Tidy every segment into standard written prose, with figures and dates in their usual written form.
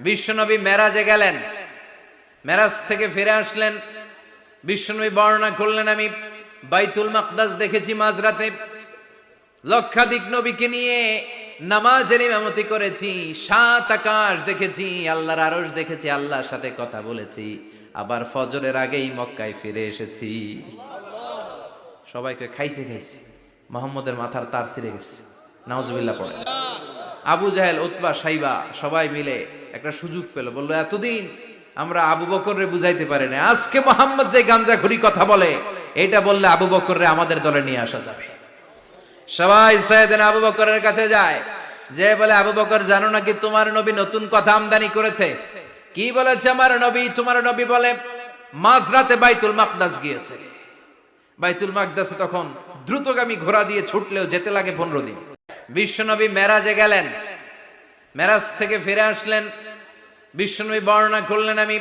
বিশ্বনবী মেরাজে গেলেন, মেরাজ থেকে ফিরে আসলেন। বিশ্বনবী বর্ণনা করলেন, আমি বাইতুল মাকদাস দেখেছি মাঝরাতে, লক্ষাধিক নবীকে নিয়ে নামাজের ইমামতি করেছি, 7 আকাশ দেখেছি, আল্লাহর আরশ দেখেছি, আল্লাহর সাথে কথা বলেছি, আবার ফজরের আগেই মক্কায় ফিরে এসেছি। সবাইকে খাইছে মোহাম্মদের মাথার তার ছিঁড়ে গেছে, নাউজুবিল্লাহ পড়ে। আবু জাহেল, উতবা, সাইবা সবাই মিলে একটা সুযোগ পেল, বললো এতদিন আমরা আবু বকররে বুঝাইতে পারি না, আজকে মোহাম্মদ যে গাঞ্জাখুরি কথা বলে এটা বললে আবু বকররে আমাদের দলে নিয়ে আসা যাবে। সবাই সাইয়েদনা আবু বকরের কাছে যায়, যে বলে আবু বকর জানো নাকি তোমার নবী নতুন কথা আমদানি করেছে? কি বলেছে আমার নবী? তোমার নবী বলে মাঝরাতে বাইতুল মাকদাস গিয়েছে। বাইতুল মাকদাসে তখন দ্রুতগামী ঘোড়া দিয়ে ছুটলেও যেতে লাগে 15 দিন। বিশ্বনবী মেরাজে গেলেন, মেরাজ থেকে ফিরে আসলেন। বিশ্বনবী বর্ণনা করলেন, আমি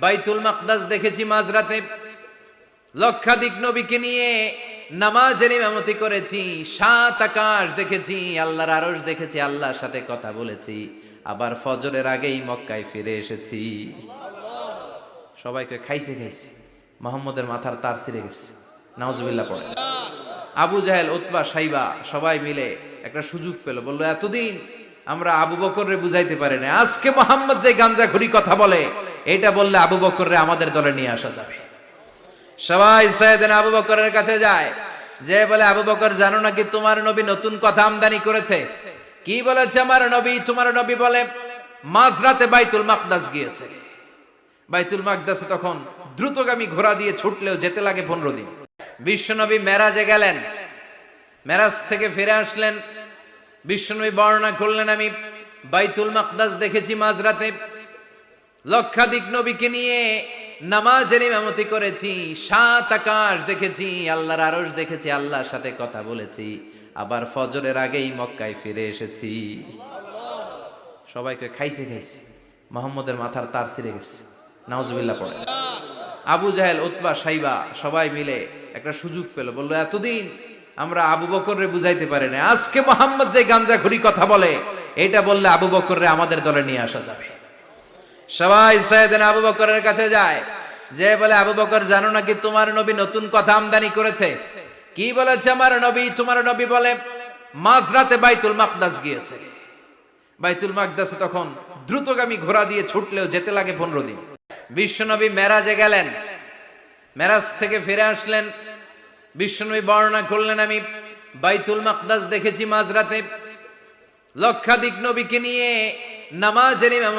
বাইতুল মাকদাস দেখেছি মাঝরাতে, লক্ষাধিক নবীকে নিয়ে নামাজের ইমামতি করেছি, 7 আকাশ দেখেছি, আল্লাহর আরশ দেখেছি, আল্লাহর সাথে কথা বলেছি, আবার ফজরের আগেই মক্কায় ফিরে এসেছি। সবাইকে খাইছে মোহাম্মদের মাথার তার ছিঁড়ে গেছে, নাউজুবিল্লাহ পড়ে। আবু জাহেল, উতবা, সাইবা সবাই মিলে একটা সুযোগ পেল, বললো এতদিন আমরা আবু বকররে বুঝাইতে পারি না, আজকে মোহাম্মদ যে গাঞ্জাখুরি কথা বলে এটা বললে আবু বকররে আমাদের দলে নিয়ে আসা যাবে। সবাই সাইয়েদনা আবু বকরের কাছে যায়, যে বলে আবু বকর জানো নাকি তোমার নবী নতুন কথা আমদানি করেছে? কি বলেছে আমার নবী? তোমার নবী বলে মাঝরাতে বাইতুল মাকদাস গিয়েছে। বাইতুল মাকদাসে তখন দ্রুতগামী ঘোড়া দিয়ে ছুটলেও যেতে লাগে 15 দিন। বিশ্বনবী মেরাজে গেলেন, মেরাজ থেকে ফিরে আসলেন। বিশ্বনবী বর্ণনা করলেন, আমি বাইতুল মাকদাস দেখেছি মাঝরাতে, লক্ষাধিক নবীকে নিয়ে নামাজের ইমামতি করেছি, 7 আকাশ দেখেছি, আল্লাহর আরশ দেখেছি, আল্লাহর সাথে কথা বলেছি, আবার ফজরের আগেই মক্কায় ফিরে এসেছি। সবাইকে খাইছে মোহাম্মদের মাথার তার ছিঁড়ে গেছে, নাউজুবিল্লাহ পড়ে। আবু জাহেল, উতবা, সাইবা সবাই মিলে একটা সুযোগ পেল, বললো এতদিন আমরা আবু বকররে বুঝাইতে পারি না, আজকে মোহাম্মদ যে গাঞ্জাখুরি কথা বলে এটা বললে আবু বকররে আমাদের দলে নিয়ে আসা যাবে। সবাই সাইয়েদনা আবু বকরের কাছে যায়, যে বলে আবু বকর জানো নাকি তোমার নবী নতুন কথা আমদানি করেছে? কি বলেছে আমার নবী? তোমার নবী বলে মাঝরাতে বাইতুল মাকদাস গিয়েছে। বাইতুল মাকদাসে তখন দ্রুতগামী ঘোড়া দিয়ে ছুটলেও যেতে লাগে 15 দিন। বিশ্বনবী মেরাজে গেলেন, মেরাজ থেকে ফিরে আসলেন। বিশ্বনবী বর্ণনা করলেন, আমি বাইতুল মাকদাস দেখেছি মাঝরাতে, লক্ষাধিক নবীকে নিয়ে নামাজের ইমামতি